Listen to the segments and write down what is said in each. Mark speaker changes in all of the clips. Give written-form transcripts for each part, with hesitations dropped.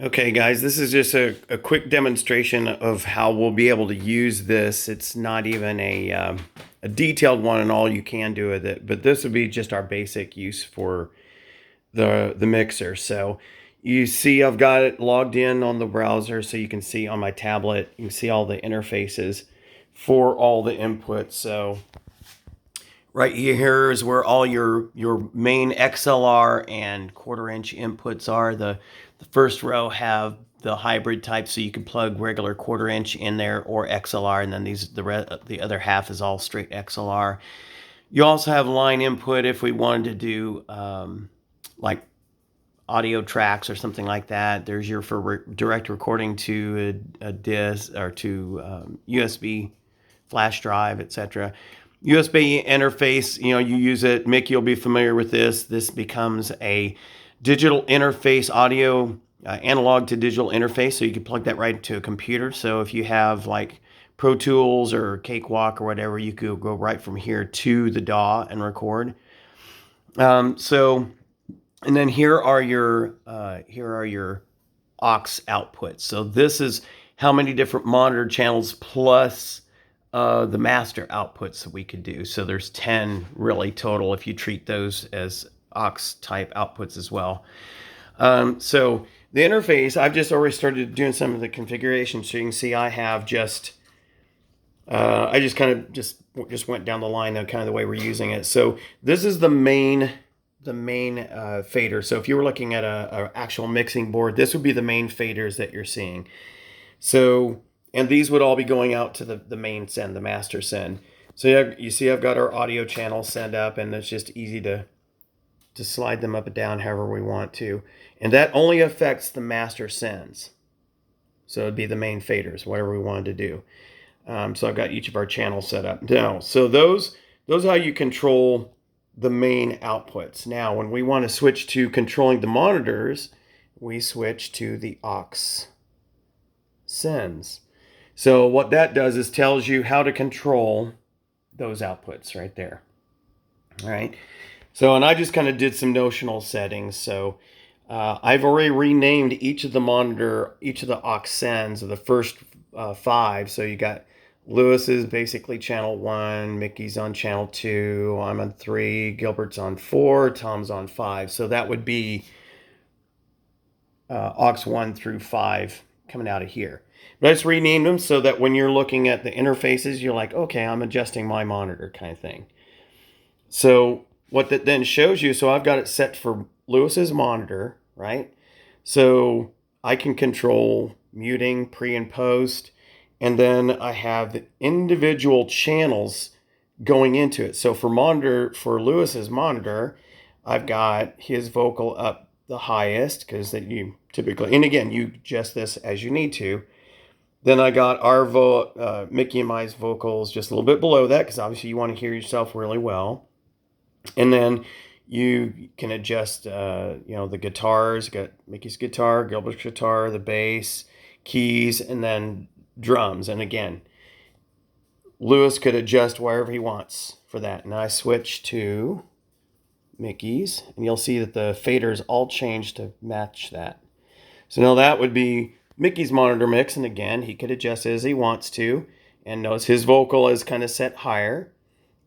Speaker 1: Okay, guys, this is just a quick demonstration of how we'll be able to use this. It's not even a detailed one and all you can do with it, but this would be just our basic use for the mixer. So you see I've got it logged in on the browser so you can see on my tablet, you can see all the interfaces for all the inputs. So right here is where all your main XLR and quarter-inch inputs are. The first row have the hybrid type, so you can plug regular quarter-inch in there or XLR, and then the other half is all straight XLR. You also have line input if we wanted to do like audio tracks or something like that. There's your for direct recording to a disc or to USB flash drive, etc. USB interface, you use it. Mickey will be familiar with this. This becomes a digital interface audio, analog to digital interface. So you can plug that right into a computer. So if you have like Pro Tools or Cakewalk or whatever, you could go right from here to the DAW and record. So, and then here are your aux outputs. So this is how many different monitor channels plus the master outputs that we could do. So there's 10 really total if you treat those as aux type outputs as well. So the interface, I've just already started doing some of the configuration. So you can see I have I just kind of just went down the line of kind of the way we're using it. So this is the main fader. So if you were looking at a actual mixing board, this would be the main faders that you're seeing. So, and these would all be going out to the main send, the master send. So you see I've got our audio channels set up, and it's just easy to slide them up and down however we want to. And that only affects the master sends. So it'd be the main faders, whatever we wanted to do. So I've got each of our channels set up now. So those are how you control the main outputs. Now, when we want to switch to controlling the monitors, we switch to the aux sends. So what that does is tells you how to control those outputs right there. All right. So, and I just kind of did some notional settings. So I've already renamed each of the aux sends of the first 5. So you got Lewis is basically channel 1, Mickey's on channel 2, I'm on 3, Gilbert's on 4, Tom's on 5. So that would be aux 1 through 5 coming out of here. But I just renamed them so that when you're looking at the interfaces, you're like, okay, I'm adjusting my monitor kind of thing. So what that then shows you, so I've got it set for Lewis's monitor, right? So I can control muting, pre and post, and then I have the individual channels going into it. So for Lewis's monitor, I've got his vocal up the highest because that you typically, and again, you adjust this as you need to. Then I got our Mickey and Mai's vocals just a little bit below that because obviously you want to hear yourself really well. And then you can adjust, the guitars. Got Mickey's guitar, Gilbert's guitar, the bass, keys, and then drums. And again, Lewis could adjust wherever he wants for that. And I switch to Mickey's, and you'll see that the faders all change to match that. So now that would be Mickey's monitor mix, and again, he could adjust as he wants to. And notice his vocal is kind of set higher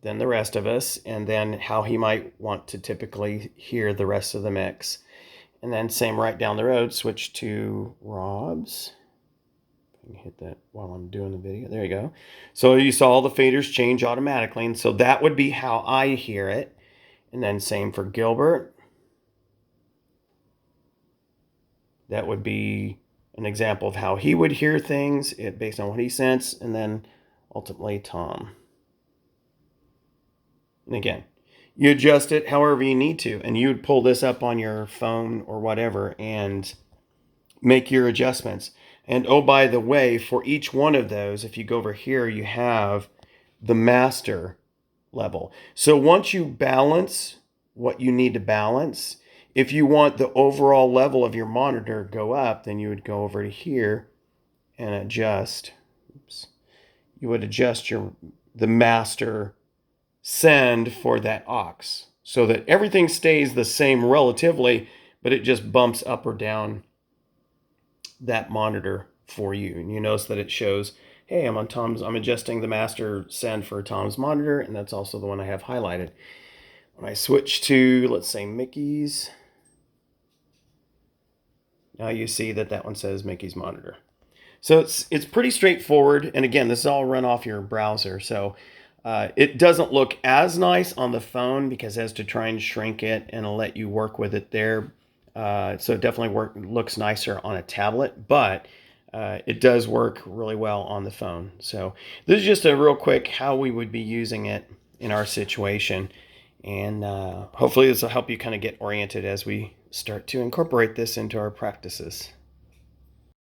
Speaker 1: than the rest of us, and then how he might want to typically hear the rest of the mix. And then same right down the road, switch to Rob's. I can hit that while I'm doing the video. There you go. So you saw all the faders change automatically, and so that would be how I hear it. And then same for Gilbert. That would be an example of how he would hear things based on what he sensed, and then ultimately Tom. And again, you adjust it however you need to, and you would pull this up on your phone or whatever and make your adjustments. And oh, by the way, for each one of those, if you go over here, you have the master level. So once you balance what you need to balance, if you want the overall level of your monitor go up, then you would go over to here and adjust. Oops. You would adjust the master send for that aux so that everything stays the same relatively, but it just bumps up or down that monitor for you. And you notice that it shows, hey, I'm adjusting the master send for Tom's monitor, and that's also the one I have highlighted. When I switch to, let's say, Mickey's, now you see that that one says Mickey's monitor. So it's pretty straightforward. And again, this is all run off your browser. So it doesn't look as nice on the phone because it has to try and shrink it and let you work with it there. So it definitely looks nicer on a tablet, but it does work really well on the phone. So this is just a real quick how we would be using it in our situation. And hopefully this will help you kind of get oriented as we start to incorporate this into our practices.